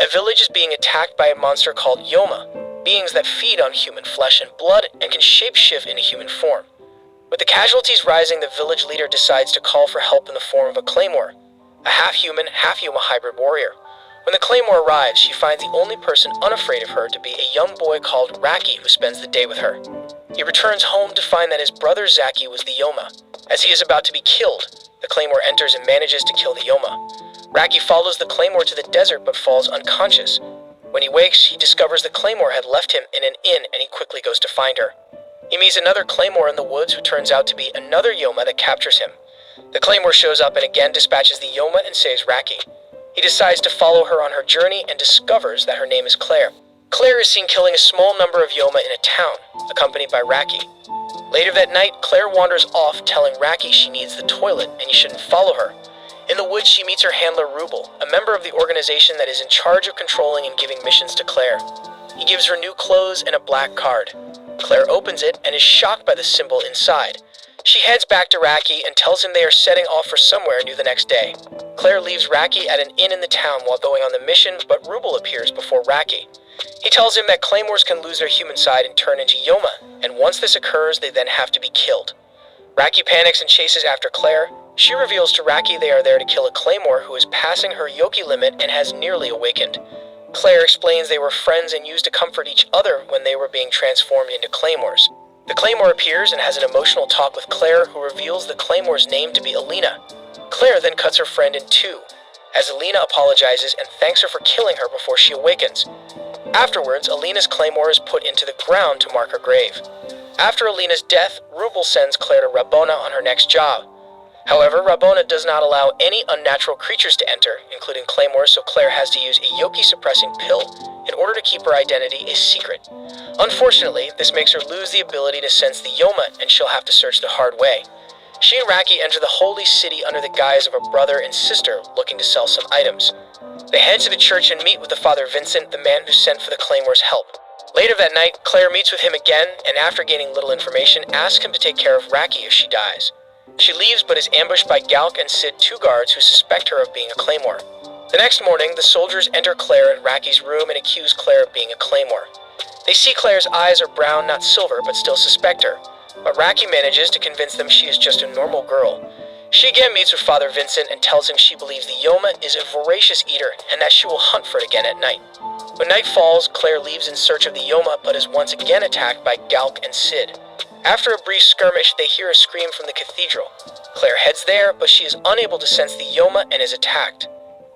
A village is being attacked by a monster called Yoma, beings that feed on human flesh and blood and can shapeshift into human form. With the casualties rising, the village leader decides to call for help in the form of a claymore, a half-human, half-Yoma hybrid warrior. When the claymore arrives, she finds the only person unafraid of her to be a young boy called Raki who spends the day with her. He returns home to find that his brother Zaki was the Yoma. As he is about to be killed, the claymore enters and manages to kill the Yoma. Raki follows the claymore to the desert but falls unconscious. When he wakes, he discovers the claymore had left him in an inn and he quickly goes to find her. He meets another claymore in the woods who turns out to be another Yoma that captures him. The claymore shows up and again dispatches the Yoma and saves Raki. He decides to follow her on her journey and discovers that her name is Claire. Claire is seen killing a small number of Yoma in a town, accompanied by Raki. Later that night, Claire wanders off telling Raki she needs the toilet and he shouldn't follow her. In the woods, she meets her handler Rubel, a member of the organization that is in charge of controlling and giving missions to Claire. He gives her new clothes and a black card. Claire opens it and is shocked by the symbol inside. She heads back to Raki and tells him they are setting off for somewhere new the next day. Claire leaves Raki at an inn in the town while going on the mission, but Rubel appears before Raki. He tells him that claymores can lose their human side and turn into Yoma, and once this occurs, they then have to be killed. Raki panics and chases after Claire. She reveals to Raki they are there to kill a claymore who is passing her Yoki limit and has nearly awakened. Claire explains they were friends and used to comfort each other when they were being transformed into claymores. The claymore appears and has an emotional talk with Claire, who reveals the claymore's name to be Alina. Claire then cuts her friend in two, as Alina apologizes and thanks her for killing her before she awakens. Afterwards, Alina's claymore is put into the ground to mark her grave. After Alina's death, Rubel sends Claire to Rabona on her next job. However, Rabona does not allow any unnatural creatures to enter, including claymores, so Claire has to use a Yoki-suppressing pill in order to keep her identity a secret. Unfortunately, this makes her lose the ability to sense the Yoma, and she'll have to search the hard way. She and Raki enter the holy city under the guise of a brother and sister looking to sell some items. They head to the church and meet with the Father Vincent, the man who sent for the claymore's help. Later that night, Claire meets with him again, and after gaining little information, asks him to take care of Raki if she dies. She leaves but is ambushed by Galk and Sid, two guards who suspect her of being a claymore. The next morning, the soldiers enter Claire in Raki's room and accuse Claire of being a claymore. They see Claire's eyes are brown, not silver, but still suspect her. But Raki manages to convince them she is just a normal girl. She again meets with Father Vincent and tells him she believes the Yoma is a voracious eater and that she will hunt for it again at night. When night falls, Claire leaves in search of the Yoma but is once again attacked by Galk and Sid. After a brief skirmish, they hear a scream from the cathedral. Claire heads there, but she is unable to sense the Yoma and is attacked.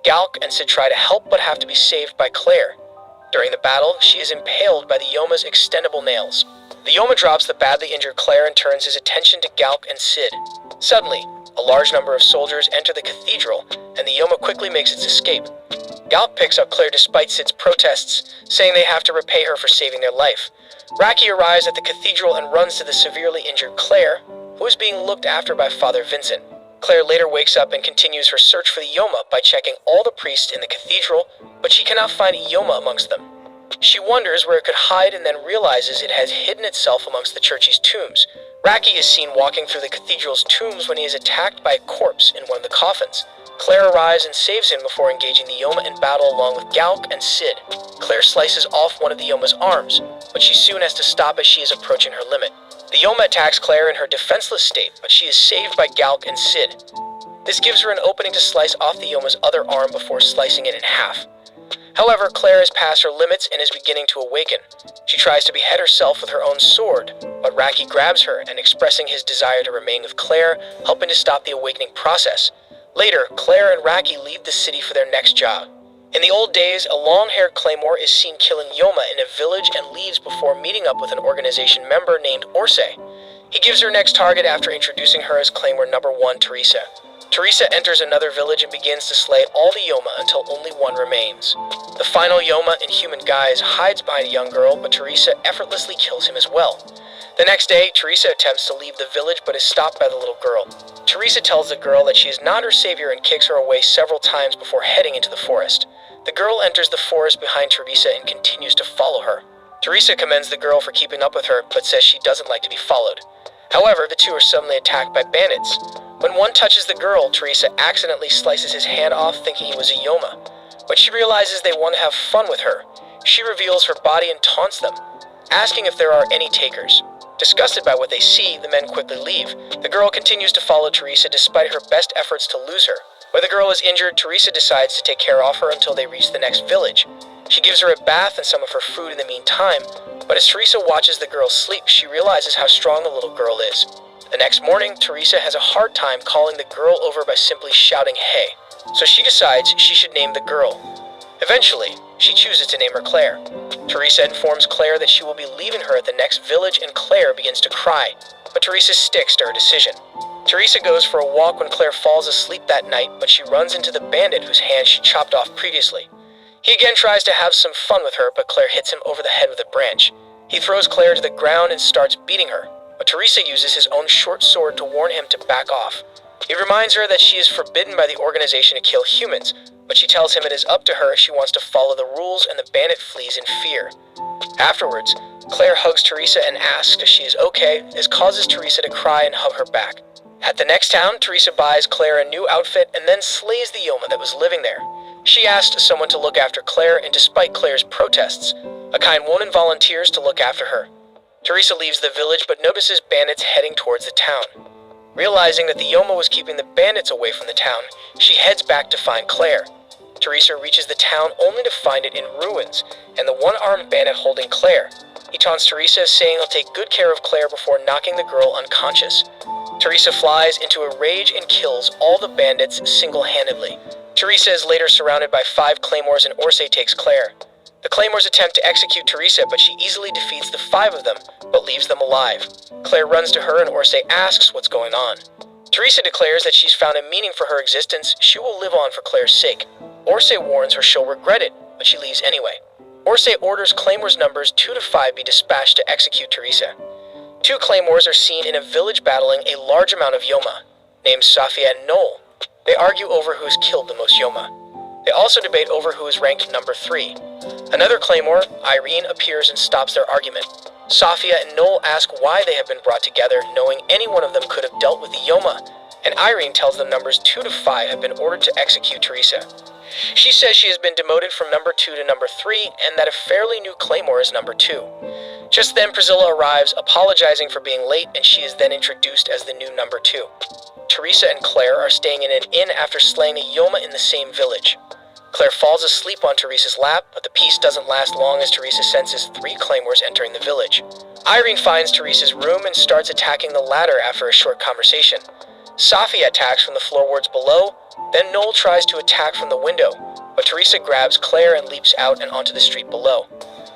Galk and Sid try to help but have to be saved by Claire. During the battle, she is impaled by the Yoma's extendable nails. The Yoma drops the badly injured Claire and turns his attention to Galk and Sid. Suddenly, a large number of soldiers enter the cathedral, and the Yoma quickly makes its escape. Galk picks up Claire despite Sid's protests, saying they have to repay her for saving their life. Raki arrives at the cathedral and runs to the severely injured Claire, who is being looked after by Father Vincent. Claire later wakes up and continues her search for the Yoma by checking all the priests in the cathedral, but she cannot find a Yoma amongst them. She wonders where it could hide and then realizes it has hidden itself amongst the church's tombs. Raki is seen walking through the cathedral's tombs when he is attacked by a corpse in one of the coffins. Claire arrives and saves him before engaging the Yoma in battle along with Galk and Sid. Claire slices off one of the Yoma's arms, but she soon has to stop as she is approaching her limit. The Yoma attacks Claire in her defenseless state, but she is saved by Galk and Sid. This gives her an opening to slice off the Yoma's other arm before slicing it in half. However, Claire has passed her limits and is beginning to awaken. She tries to behead herself with her own sword, but Raki grabs her and, expressing his desire to remain with Claire, helping to stop the awakening process. Later, Claire and Raki leave the city for their next job. In the old days, a long-haired claymore is seen killing Yoma in a village and leaves before meeting up with an organization member named Orsay. He gives her next target after introducing her as Claymore number 1, Teresa. Teresa enters another village and begins to slay all the Yoma until only one remains. The final Yoma in human guise hides behind a young girl, but Teresa effortlessly kills him as well. The next day, Teresa attempts to leave the village but is stopped by the little girl. Teresa tells the girl that she is not her savior and kicks her away several times before heading into the forest. The girl enters the forest behind Teresa and continues to follow her. Teresa commends the girl for keeping up with her, but says she doesn't like to be followed. However, the two are suddenly attacked by bandits. When one touches the girl, Teresa accidentally slices his hand off, thinking he was a Yoma. But she realizes they want to have fun with her. She reveals her body and taunts them, asking if there are any takers. Disgusted by what they see, the men quickly leave. The girl continues to follow Teresa despite her best efforts to lose her. When the girl is injured, Teresa decides to take care of her until they reach the next village. She gives her a bath and some of her food in the meantime, but as Teresa watches the girl sleep, she realizes how strong the little girl is. The next morning, Teresa has a hard time calling the girl over by simply shouting "hey," so she decides she should name the girl. Eventually, she chooses to name her Claire. Teresa informs Claire that she will be leaving her at the next village, and Claire begins to cry, but Teresa sticks to her decision. Teresa goes for a walk when Claire falls asleep that night, but she runs into the bandit whose hand she chopped off previously. He again tries to have some fun with her, but Claire hits him over the head with a branch. He throws Claire to the ground and starts beating her, but Teresa uses his own short sword to warn him to back off. He reminds her that she is forbidden by the organization to kill humans, but she tells him it is up to her if she wants to follow the rules, and the bandit flees in fear. Afterwards, Claire hugs Teresa and asks if she is okay. This causes Teresa to cry and hug her back. At the next town, Teresa buys Claire a new outfit and then slays the Yoma that was living there. She asked someone to look after Claire, and despite Claire's protests, a kind woman volunteers to look after her. Teresa leaves the village but notices bandits heading towards the town. Realizing that the Yoma was keeping the bandits away from the town, she heads back to find Claire. Teresa reaches the town only to find it in ruins, and the one-armed bandit holding Claire. He taunts Teresa, saying he'll take good care of Claire before knocking the girl unconscious. Teresa flies into a rage and kills all the bandits single-handedly. Teresa is later surrounded by 5 claymores, and Orsay takes Claire. The claymores attempt to execute Teresa, but she easily defeats the 5 of them, but leaves them alive. Claire runs to her, and Orsay asks what's going on. Teresa declares that she's found a meaning for her existence. She will live on for Claire's sake. Orsay warns her she'll regret it, but she leaves anyway. Orsay orders claymores numbers 2 to 5 be dispatched to execute Teresa. 2 claymores are seen in a village battling a large amount of Yoma, named Safia and Noel. They argue over who has killed the most Yoma. They also debate over who is ranked number 3. Another claymore, Irene, appears and stops their argument. Safia and Noel ask why they have been brought together, knowing any one of them could have dealt with the Yoma, and Irene tells them numbers 2 to 5 have been ordered to execute Teresa. She says she has been demoted from number 2 to number 3, and that a fairly new claymore is number 2. Just then, Priscilla arrives, apologizing for being late, and she is then introduced as the new number 2. Teresa and Claire are staying in an inn after slaying a Yoma in the same village. Claire falls asleep on Teresa's lap, but the peace doesn't last long as Teresa senses 3 claymores entering the village. Irene finds Teresa's room and starts attacking the ladder after a short conversation. Safia attacks from the floorboards below, then Noel tries to attack from the window, but Teresa grabs Claire and leaps out and onto the street below.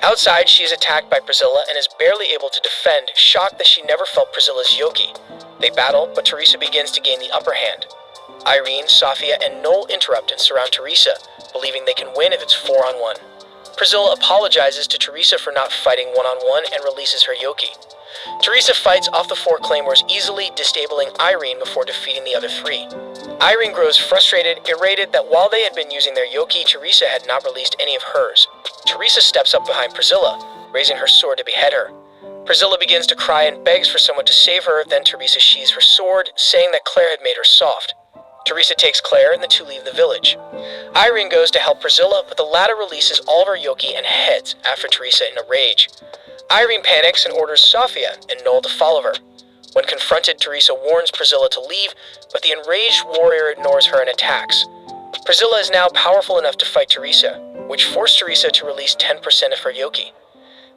Outside, she is attacked by Priscilla and is barely able to defend, shocked that she never felt Priscilla's yoki. They battle, but Teresa begins to gain the upper hand. Irene, Safia, and Noel interrupt and surround Teresa, believing they can win if it's 4-on-1. Priscilla apologizes to Teresa for not fighting 1-on-1 and releases her yoki. Teresa fights off the 4 claymores easily, disabling Irene before defeating the other 3. Irene grows frustrated, elated that while they had been using their yoki, Teresa had not released any of hers. Teresa steps up behind Priscilla, raising her sword to behead her. Priscilla begins to cry and begs for someone to save her, then Teresa sheathes her sword, saying that Claire had made her soft. Teresa takes Claire and the 2 leave the village. Irene goes to help Priscilla, but the latter releases all of her yoki and heads after Teresa in a rage. Irene panics and orders Safia and Noel to follow her. When confronted, Teresa warns Priscilla to leave, but the enraged warrior ignores her and attacks. Priscilla is now powerful enough to fight Teresa, which forced Teresa to release 10% of her yoki.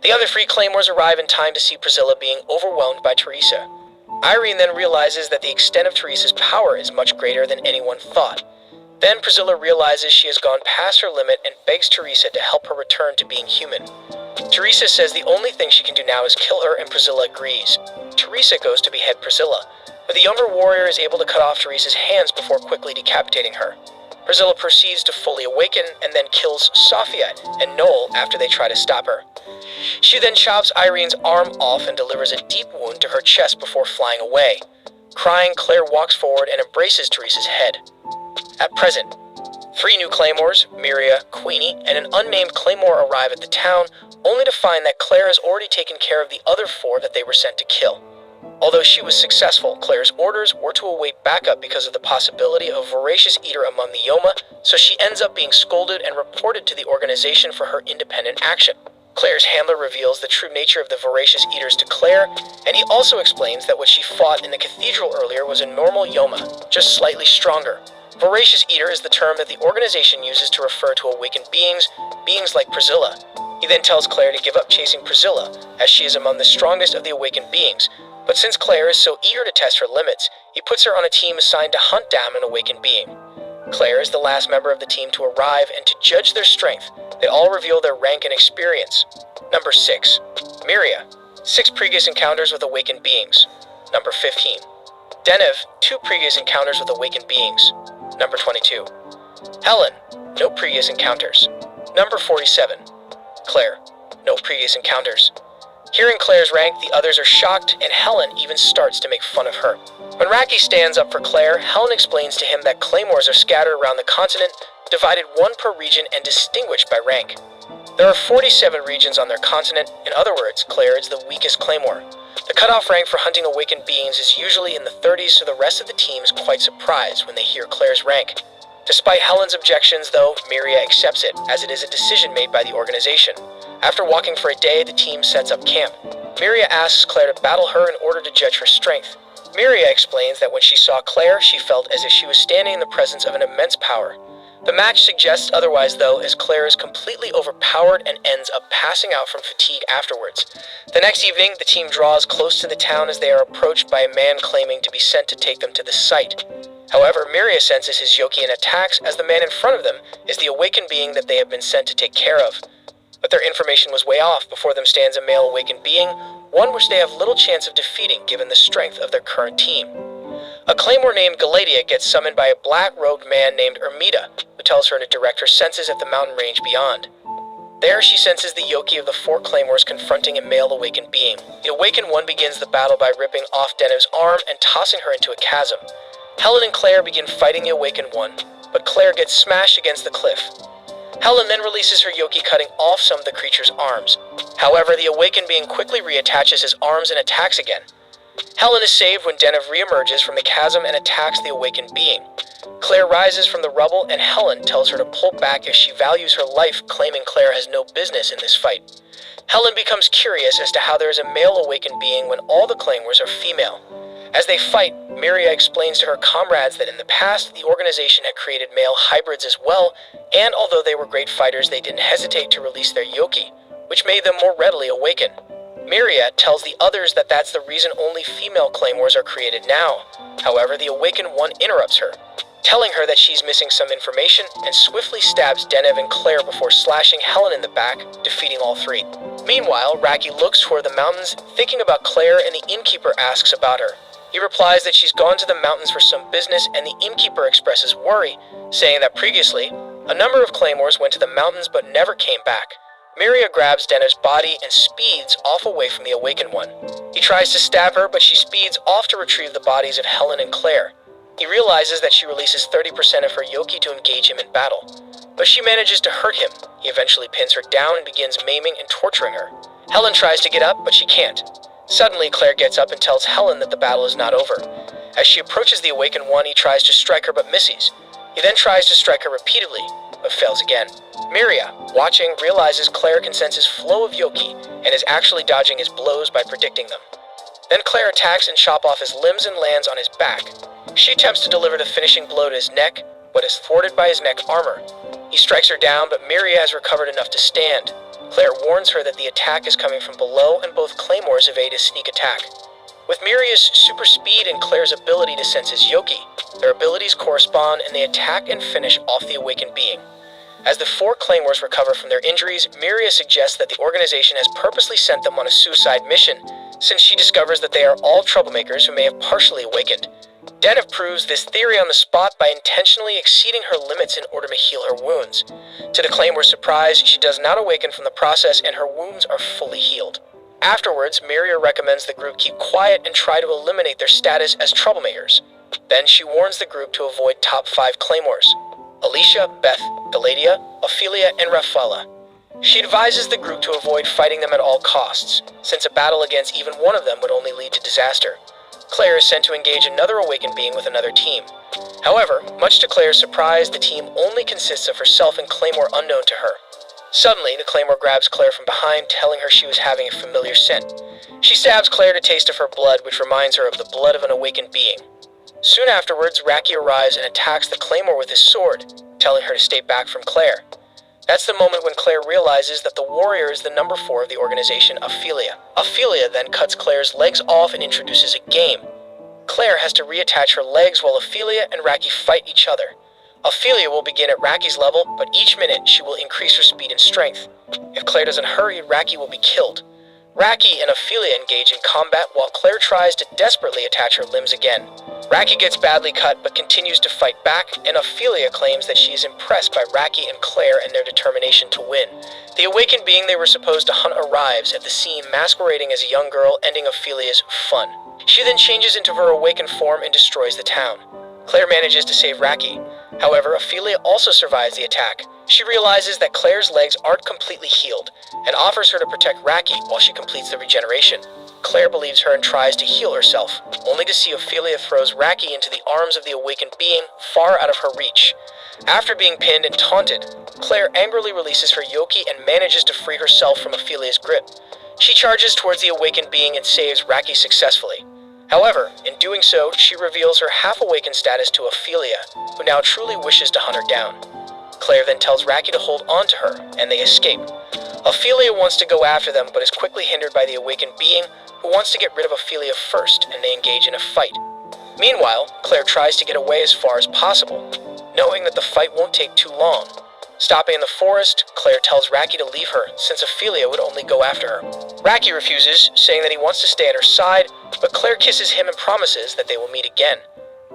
The other 3 claymores arrive in time to see Priscilla being overwhelmed by Teresa. Irene then realizes that the extent of Teresa's power is much greater than anyone thought. Then Priscilla realizes she has gone past her limit and begs Teresa to help her return to being human. Teresa says the only thing she can do now is kill her, and Priscilla agrees. Teresa goes to behead Priscilla, but the younger warrior is able to cut off Teresa's hands before quickly decapitating her. Priscilla proceeds to fully awaken and then kills Safia and Noel after they try to stop her. She then chops Irene's arm off and delivers a deep wound to her chest before flying away. Crying, Claire walks forward and embraces Teresa's head. At present, 3 new claymores, Miria, Queenie, and an unnamed claymore arrive at the town, only to find that Claire has already taken care of the other 4 that they were sent to kill. Although she was successful, Claire's orders were to await backup because of the possibility of a voracious eater among the Yoma, so she ends up being scolded and reported to the organization for her independent action. Claire's handler reveals the true nature of the voracious eaters to Claire, and he also explains that what she fought in the cathedral earlier was a normal Yoma, just slightly stronger. Voracious eater is the term that the organization uses to refer to awakened beings like Priscilla. He then tells Claire to give up chasing Priscilla, as she is among the strongest of the awakened beings, but since Claire is so eager to test her limits, he puts her on a team assigned to hunt down an awakened being. Claire is the last member of the team to arrive, and to judge their strength, they all reveal their rank and experience. Number 6. Miria. 6 previous encounters with awakened beings. Number 15. Denev. 2 previous encounters with awakened beings. Number 22. Helen. No previous encounters. Number 47. Claire. No previous encounters. Hearing Claire's rank, the others are shocked, and Helen even starts to make fun of her. When Raki stands up for Claire, Helen explains to him that claymores are scattered around the continent, divided 1 per region and distinguished by rank. There are 47 regions on their continent. In other words, Claire is the weakest claymore. The cutoff rank for hunting awakened beings is usually in the 30s, so the rest of the team is quite surprised when they hear Claire's rank. Despite Helen's objections, though, Miria accepts it, as it is a decision made by the organization. After walking for a day, the team sets up camp. Miria asks Claire to battle her in order to judge her strength. Miria explains that when she saw Claire, she felt as if she was standing in the presence of an immense power. The match suggests otherwise, though, as Claire is completely overpowered and ends up passing out from fatigue afterwards. The next evening, the team draws close to the town as they are approached by a man claiming to be sent to take them to the site. However, Miria senses his Yoki and attacks, as the man in front of them is the awakened being that they have been sent to take care of. But their information was way off. Before them stands a male awakened being, one which they have little chance of defeating given the strength of their current team. A claymore named Galatia gets summoned by a black-robed man named Ermita, who tells her to direct her senses at the mountain range beyond. There she senses the Yoki of the 4 claymores confronting a male awakened being. The awakened one begins the battle by ripping off Denev's arm and tossing her into a chasm. Helen and Claire begin fighting the awakened one, but Claire gets smashed against the cliff. Helen then releases her Yoki, cutting off some of the creature's arms. However, the awakened being quickly reattaches his arms and attacks again. Helen is saved when Denev reemerges from the chasm and attacks the awakened being. Claire rises from the rubble, and Helen tells her to pull back as she values her life, claiming Claire has no business in this fight. Helen becomes curious as to how there is a male awakened being when all the claymores are female. As they fight, Miria explains to her comrades that in the past, the organization had created male hybrids as well, and although they were great fighters, they didn't hesitate to release their Yoki, which made them more readily awaken. Miria tells the others that that's the reason only female claymores are created now. However, the awakened one interrupts her, telling her that she's missing some information, and swiftly stabs Denev and Claire before slashing Helen in the back, defeating all 3. Meanwhile, Raki looks toward the mountains, thinking about Claire, and the innkeeper asks about her. He replies that she's gone to the mountains for some business, and the innkeeper expresses worry, saying that previously, a number of claymores went to the mountains but never came back. Miria grabs Denev's body and speeds off away from the awakened one. He tries to stab her, but she speeds off to retrieve the bodies of Helen and Claire. He realizes that she releases 30% of her Yoki to engage him in battle, but she manages to hurt him. He eventually pins her down and begins maiming and torturing her. Helen tries to get up, but she can't. Suddenly, Claire gets up and tells Helen that the battle is not over. As she approaches the awakened one, he tries to strike her but misses. He then tries to strike her repeatedly, but fails again. Miria, watching, realizes Claire can sense his flow of Yoki and is actually dodging his blows by predicting them. Then Claire attacks and chops off his limbs and lands on his back. She attempts to deliver the finishing blow to his neck, but is thwarted by his neck armor. He strikes her down, but Miria has recovered enough to stand. Claire warns her that the attack is coming from below, and both claymores evade his sneak attack. With Miria's super speed and Claire's ability to sense his Yoki, their abilities correspond and they attack and finish off the awakened being. As the 4 claymores recover from their injuries, Miria suggests that the organization has purposely sent them on a suicide mission, since she discovers that they are all troublemakers who may have partially awakened. Denev proves this theory on the spot by intentionally exceeding her limits in order to heal her wounds. To the claymore's surprise, she does not awaken from the process and her wounds are fully healed. Afterwards, Miria recommends the group keep quiet and try to eliminate their status as troublemakers. Then she warns the group to avoid top 5 claymores: Alicia, Beth, Galatia, Ophelia, and Rafaela. She advises the group to avoid fighting them at all costs, since a battle against even one of them would only lead to disaster. Claire is sent to engage another awakened being with another team. However, much to Claire's surprise, the team only consists of herself and Claymore unknown to her. Suddenly, the Claymore grabs Claire from behind, telling her she was having a familiar scent. She stabs Claire to taste of her blood, which reminds her of the blood of an awakened being. Soon afterwards, Raki arrives and attacks the Claymore with his sword, telling her to stay back from Claire. That's the moment when Claire realizes that the warrior is the number 4 of the organization, Ophelia. Ophelia then cuts Claire's legs off and introduces a game. Claire has to reattach her legs while Ophelia and Raki fight each other. Ophelia will begin at Raki's level, but each minute she will increase her speed and strength. If Claire doesn't hurry, Raki will be killed. Raki and Ophelia engage in combat while Claire tries to desperately attach her limbs again. Raki gets badly cut but continues to fight back, and Ophelia claims that she is impressed by Raki and Claire and their determination to win. The awakened being they were supposed to hunt arrives at the scene masquerading as a young girl, ending Ophelia's fun. She then changes into her awakened form and destroys the town. Claire manages to save Raki. However, Ophelia also survives the attack. She realizes that Claire's legs aren't completely healed, and offers her to protect Raki while she completes the regeneration. Claire believes her and tries to heal herself, only to see Ophelia throws Raki into the arms of the awakened being, far out of her reach. After being pinned and taunted, Claire angrily releases her Yoki and manages to free herself from Ophelia's grip. She charges towards the awakened being and saves Raki successfully. However, in doing so, she reveals her half-awakened status to Ophelia, who now truly wishes to hunt her down. Claire then tells Raki to hold on to her, and they escape. Ophelia wants to go after them, but is quickly hindered by the awakened being, who wants to get rid of Ophelia first, and they engage in a fight. Meanwhile, Claire tries to get away as far as possible, knowing that the fight won't take too long. Stopping in the forest, Claire tells Raki to leave her, since Ophelia would only go after her. Raki refuses, saying that he wants to stay at her side, but Claire kisses him and promises that they will meet again.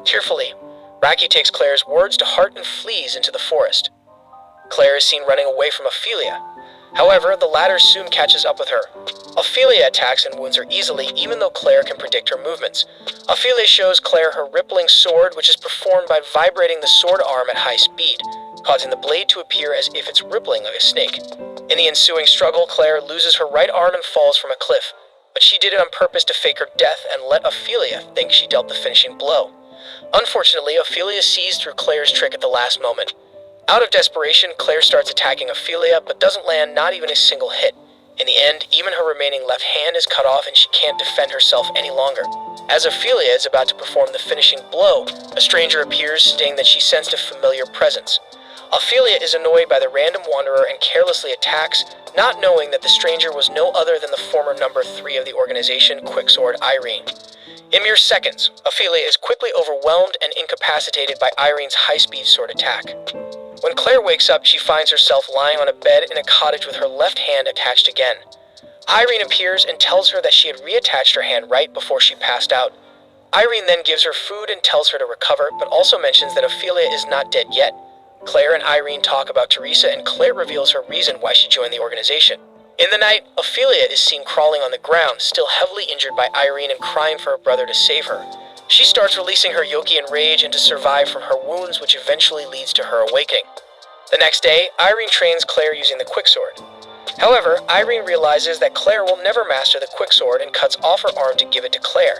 Tearfully, Raki takes Claire's words to heart and flees into the forest. Claire is seen running away from Ophelia. However, the latter soon catches up with her. Ophelia attacks and wounds her easily, even though Claire can predict her movements. Ophelia shows Claire her rippling sword, which is performed by vibrating the sword arm at high speed, causing the blade to appear as if it's rippling like a snake. In the ensuing struggle, Claire loses her right arm and falls from a cliff, but she did it on purpose to fake her death and let Ophelia think she dealt the finishing blow. Unfortunately, Ophelia sees through Claire's trick at the last moment. Out of desperation, Claire starts attacking Ophelia, but doesn't land not even a single hit. In the end, even her remaining left hand is cut off and she can't defend herself any longer. As Ophelia is about to perform the finishing blow, a stranger appears, stating that she sensed a familiar presence. Ophelia is annoyed by the random wanderer and carelessly attacks, not knowing that the stranger was no other than the former number 3 of the organization, Quicksword Irene. In mere seconds, Ophelia is quickly overwhelmed and incapacitated by Irene's high-speed sword attack. When Claire wakes up, she finds herself lying on a bed in a cottage with her left hand attached again. Irene appears and tells her that she had reattached her hand right before she passed out. Irene then gives her food and tells her to recover, but also mentions that Ophelia is not dead yet. Claire and Irene talk about Teresa, and Claire reveals her reason why she joined the organization. In the night, Ophelia is seen crawling on the ground, still heavily injured by Irene and crying for her brother to save her. She starts releasing her Yoki in rage and to survive from her wounds, which eventually leads to her awakening. The next day, Irene trains Claire using the quicksword. However, Irene realizes that Claire will never master the quicksword and cuts off her arm to give it to Claire.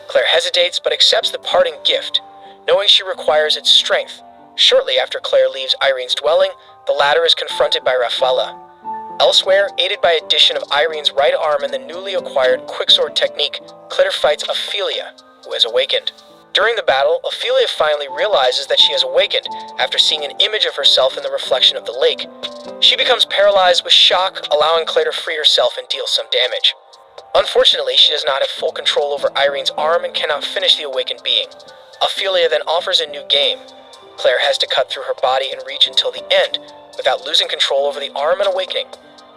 Claire hesitates but accepts the parting gift, knowing she requires its strength. Shortly after Claire leaves Irene's dwelling, the latter is confronted by Raffaella. Elsewhere, aided by addition of Irene's right arm and the newly acquired quicksword technique, Claire fights Ophelia, who has awakened. During the battle, Ophelia finally realizes that she has awakened after seeing an image of herself in the reflection of the lake. She becomes paralyzed with shock, allowing Claire to free herself and deal some damage. Unfortunately, she does not have full control over Irene's arm and cannot finish the awakened being. Ophelia then offers a new game. Claire has to cut through her body and reach until the end, without losing control over the arm and awakening.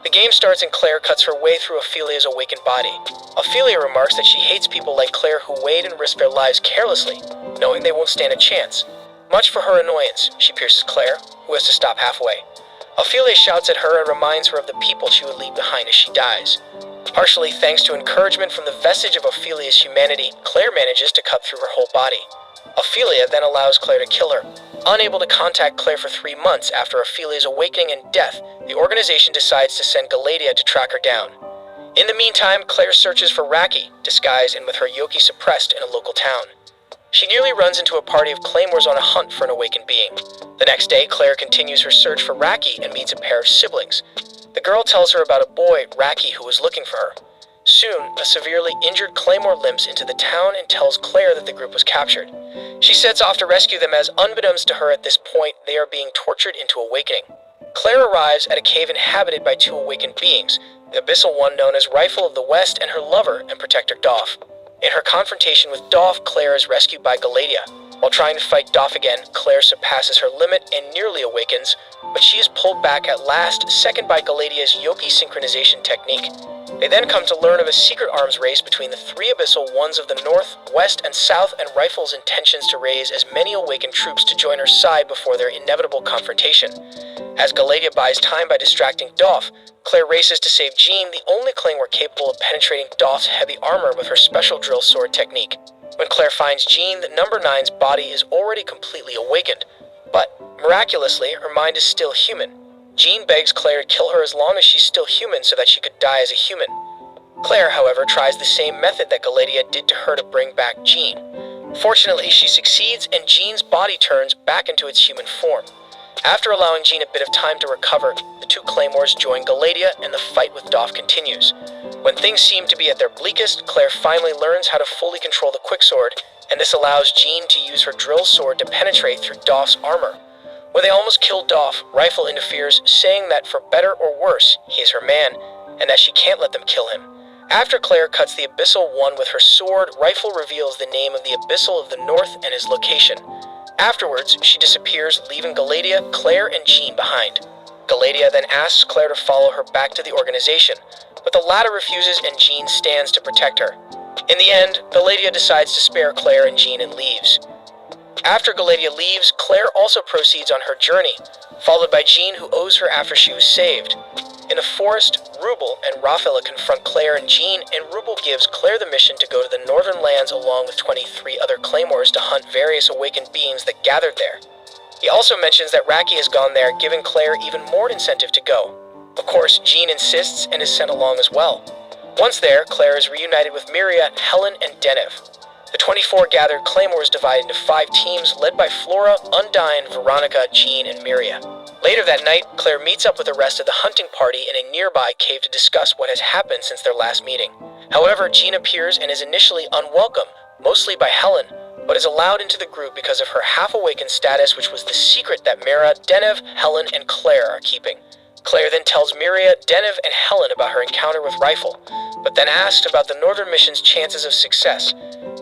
The game starts and Claire cuts her way through Ophelia's awakened body. Ophelia remarks that she hates people like Claire who wade and risk their lives carelessly, knowing they won't stand a chance. Much for her annoyance, she pierces Claire, who has to stop halfway. Ophelia shouts at her and reminds her of the people she would leave behind as she dies. Partially thanks to encouragement from the vestige of Ophelia's humanity, Claire manages to cut through her whole body. Ophelia then allows Claire to kill her. Unable to contact Claire for 3 months after Ophelia's awakening and death, the organization decides to send Galatea to track her down. In the meantime, Claire searches for Raki, disguised and with her Yoki suppressed in a local town. She nearly runs into a party of Claymores on a hunt for an awakened being. The next day, Claire continues her search for Raki and meets a pair of siblings. The girl tells her about a boy, Raki, who was looking for her. Soon, a severely injured Claymore limps into the town and tells Claire that the group was captured. She sets off to rescue them as, unbeknownst to her at this point, they are being tortured into awakening. Claire arrives at a cave inhabited by two awakened beings, the abyssal one known as Rifle of the West and her lover and protector Doff. In her confrontation with Doff, Claire is rescued by Galadia. While trying to fight Doff again, Claire surpasses her limit and nearly awakens, but she is pulled back at last, second by Galadia's Yoki synchronization technique. They then come to learn of a secret arms race between the three abyssal ones of the north, west, and south, and Rifle's intentions to raise as many awakened troops to join her side before their inevitable confrontation. As Galadia buys time by distracting Doff, Claire races to save Jean, the only Claymore capable of penetrating Doff's heavy armor with her special drill sword technique. When Claire finds Jean, the number 9's body is already completely awakened, but miraculously, her mind is still human. Jean begs Claire to kill her as long as she's still human so that she could die as a human. Claire, however, tries the same method that Galadia did to her to bring back Jean. Fortunately, she succeeds and Jean's body turns back into its human form. After allowing Jean a bit of time to recover, the two Claymores join Galadia and the fight with Doff continues. When things seem to be at their bleakest, Claire finally learns how to fully control the quicksword, and this allows Jean to use her drill sword to penetrate through Doff's armor. When they almost kill Doff, Rifle interferes, saying that for better or worse, he is her man, and that she can't let them kill him. After Claire cuts the Abyssal One with her sword, Rifle reveals the name of the Abyssal of the North and his location. Afterwards, she disappears, leaving Galadia, Claire, and Jean behind. Galadia then asks Claire to follow her back to the organization, but the latter refuses and Jean stands to protect her. In the end, Galadia decides to spare Claire and Jean and leaves. After Galadia leaves, Claire also proceeds on her journey, followed by Jean, who owes her after she was saved. In the forest, Rubel and Rafaela confront Claire and Jean, and Rubel gives Claire the mission to go to the northern lands along with 23 other Claymores to hunt various awakened beings that gathered there. He also mentions that Raki has gone there, giving Claire even more incentive to go. Of course, Jean insists and is sent along as well. Once there, Claire is reunited with Miria, Helen, and Denev. The 24 gathered Claymores divide into 5 teams led by Flora, Undyne, Veronica, Jean, and Miria. Later that night, Claire meets up with the rest of the hunting party in a nearby cave to discuss what has happened since their last meeting. However, Jean appears and is initially unwelcome, mostly by Helen, but is allowed into the group because of her half-awakened status, which was the secret that Mira, Denev, Helen, and Claire are keeping. Claire then tells Miria, Denev, and Helen about her encounter with Rifle, but then asked about the Northern Mission's chances of success.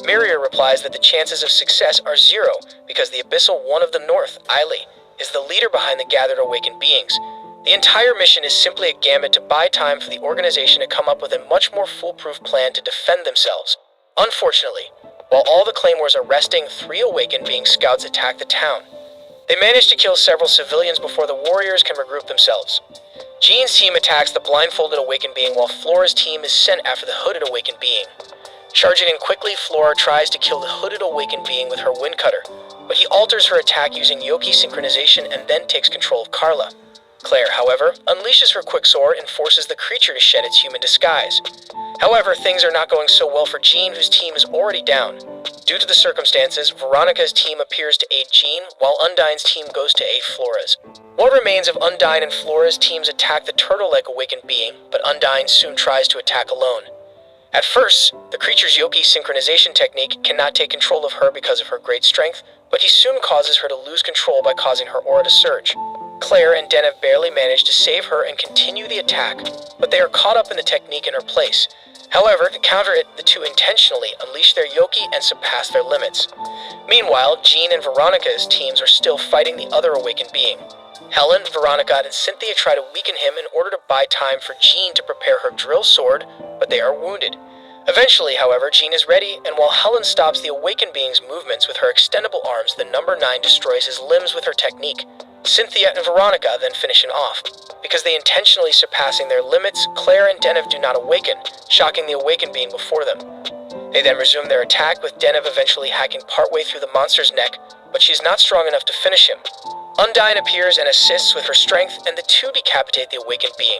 Miria replies that the chances of success are 0 because the Abyssal One of the North, Eiley, is the leader behind the gathered awakened beings. The entire mission is simply a gambit to buy time for the organization to come up with a much more foolproof plan to defend themselves. Unfortunately, while all the Claymores are resting, 3 awakened being scouts attack the town. They manage to kill several civilians before the warriors can regroup themselves. Jean's team attacks the blindfolded awakened being while Flora's team is sent after the hooded awakened being. Charging in quickly, Flora tries to kill the hooded awakened being with her wind cutter, but he alters her attack using Yoki synchronization and then takes control of Carla. Claire, however, unleashes her quicksword and forces the creature to shed its human disguise. However, things are not going so well for Jean, whose team is already down. Due to the circumstances, Veronica's team appears to aid Jean, while Undyne's team goes to aid Flora's. What remains of Undyne and Flora's teams attack the turtle-like awakened being, but Undyne soon tries to attack alone. At first, the creature's Yoki synchronization technique cannot take control of her because of her great strength, but he soon causes her to lose control by causing her aura to surge. Claire and Denev barely manage to save her and continue the attack, but they are caught up in the technique in her place. However, to counter it, the two intentionally unleash their Yoki and surpass their limits. Meanwhile, Jean and Veronica's teams are still fighting the other awakened being. Helen, Veronica, and Cynthia try to weaken him in order to buy time for Jean to prepare her drill sword, but they are wounded. Eventually, however, Jean is ready, and while Helen stops the awakened being's movements with her extendable arms, the number 9 destroys his limbs with her technique. Cynthia and Veronica then finish him off. Because they intentionally surpassing their limits, Claire and Denev do not awaken, shocking the awakened being before them. They then resume their attack, with Denev eventually hacking partway through the monster's neck, but she is not strong enough to finish him. Undyne appears and assists with her strength, and the two decapitate the awakened being.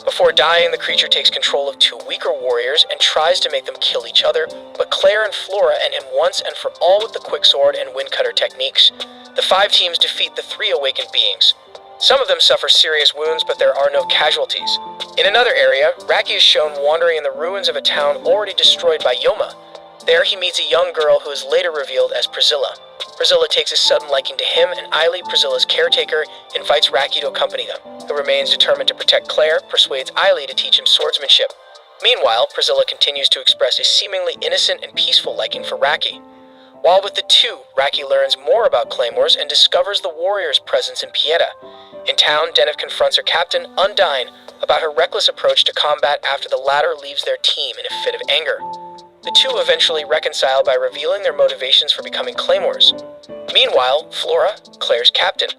Before dying, the creature takes control of two weaker warriors and tries to make them kill each other, but Claire and Flora end him once and for all with the quicksword and windcutter techniques. The 5 teams defeat the 3 awakened beings. Some of them suffer serious wounds, but there are no casualties. In another area, Raki is shown wandering in the ruins of a town already destroyed by Yoma. There he meets a young girl who is later revealed as Priscilla. Priscilla takes a sudden liking to him, and Eiley, Priscilla's caretaker, invites Raki to accompany them, who remains determined to protect Claire, persuades Eiley to teach him swordsmanship. Meanwhile, Priscilla continues to express a seemingly innocent and peaceful liking for Raki. While with the two, Raki learns more about claymores and discovers the warrior's presence in Pieta. In town, Deneuve confronts her captain, Undyne, about her reckless approach to combat after the latter leaves their team in a fit of anger. The two eventually reconcile by revealing their motivations for becoming claymores. Meanwhile, Flora, Claire's captain,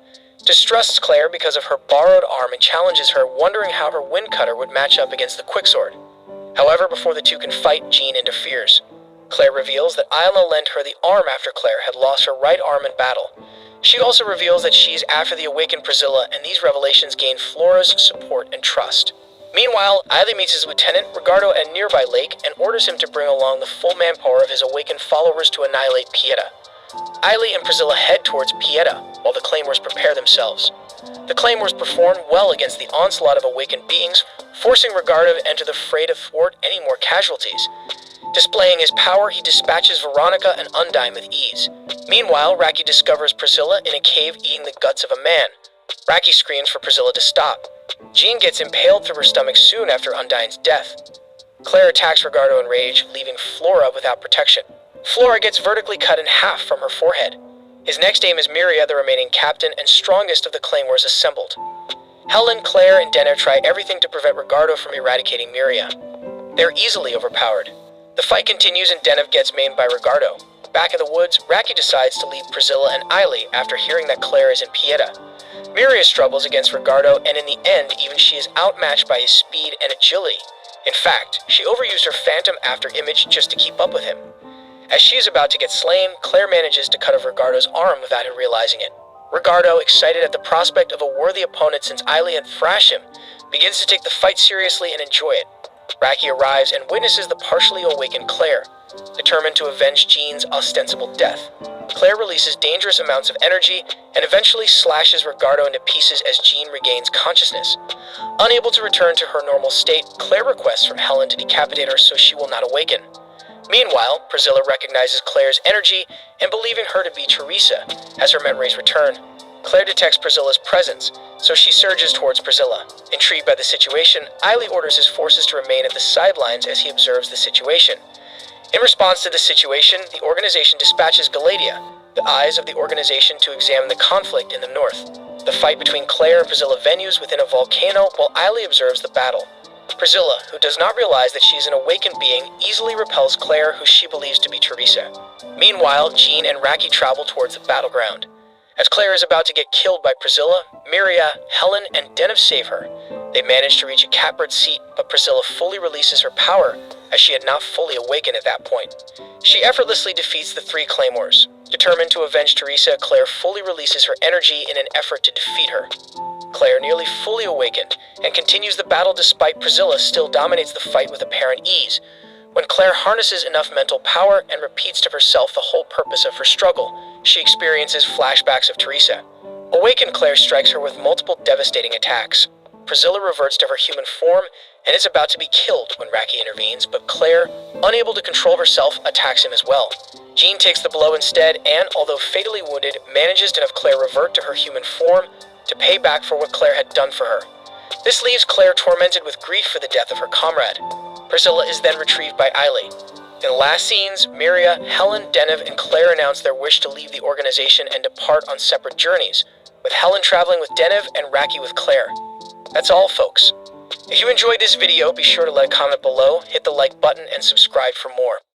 distrusts Claire because of her borrowed arm and challenges her, wondering how her windcutter would match up against the quicksword. However, before the two can fight, Jean interferes. Claire reveals that Isla lent her the arm after Claire had lost her right arm in battle. She also reveals that she's after the awakened Priscilla, and these revelations gain Flora's support and trust. Meanwhile, Eiley meets his lieutenant, Rigardo, at a nearby lake and orders him to bring along the full manpower of his awakened followers to annihilate Pieta. Eiley and Priscilla head towards Pieta, while the claymores prepare themselves. The claymores perform well against the onslaught of awakened beings, forcing Rigardo to enter the fray to thwart any more casualties. Displaying his power, he dispatches Veronica and Undyne with ease. Meanwhile, Raki discovers Priscilla in a cave eating the guts of a man. Raki screams for Priscilla to stop. Jean gets impaled through her stomach soon after Undyne's death. Claire attacks Rigardo in rage, leaving Flora without protection. Flora gets vertically cut in half from her forehead. His next aim is Miria, the remaining captain and strongest of the claymores assembled. Helen, Claire, and Deneuve try everything to prevent Rigardo from eradicating Miria. They're easily overpowered. The fight continues and Deneuve gets maimed by Rigardo. Back in the woods, Raki decides to leave Priscilla and Eiley after hearing that Claire is in Pieta. Miria struggles against Rigardo, and in the end, even she is outmatched by his speed and agility. In fact, she overused her phantom after image just to keep up with him. As she is about to get slain, Claire manages to cut off Rigardo's arm without him realizing it. Rigardo, excited at the prospect of a worthy opponent since Eiley had thrashed him, begins to take the fight seriously and enjoy it. Raki arrives and witnesses the partially awakened Claire, determined to avenge Jean's ostensible death. Claire releases dangerous amounts of energy and eventually slashes Rigardo into pieces as Jean regains consciousness. Unable to return to her normal state, Claire requests from Helen to decapitate her so she will not awaken. Meanwhile, Priscilla recognizes Claire's energy and, believing her to be Teresa, as her memories return. Claire detects Priscilla's presence, so she surges towards Priscilla. Intrigued by the situation, Eiley orders his forces to remain at the sidelines as he observes the situation. In response to this situation, the organization dispatches Galadia, the eyes of the organization, to examine the conflict in the north. The fight between Claire and Priscilla venues within a volcano while Eiley observes the battle. Priscilla, who does not realize that she is an awakened being, easily repels Claire, who she believes to be Teresa. Meanwhile, Jean and Raki travel towards the battleground. As Claire is about to get killed by Priscilla, Miria, Helen, and Deneuve save her. They manage to reach a catbird seat, but Priscilla fully releases her power, as she had not fully awakened at that point. She effortlessly defeats the 3 claymores. Determined to avenge Teresa, Claire fully releases her energy in an effort to defeat her. Claire, nearly fully awakened, and continues the battle despite Priscilla still dominates the fight with apparent ease. When Claire harnesses enough mental power and repeats to herself the whole purpose of her struggle, she experiences flashbacks of Teresa. Awakened Claire strikes her with multiple devastating attacks. Priscilla reverts to her human form and is about to be killed when Raki intervenes, but Claire, unable to control herself, attacks him as well. Jean takes the blow instead and, although fatally wounded, manages to have Claire revert to her human form to pay back for what Claire had done for her. This leaves Claire tormented with grief for the death of her comrade. Priscilla is then retrieved by Eiley. In the last scenes, Miria, Helen, Deneuve, and Claire announce their wish to leave the organization and depart on separate journeys, with Helen traveling with Deneuve and Raki with Claire. That's all, folks. If you enjoyed this video, be sure to let a comment below, hit the like button, and subscribe for more.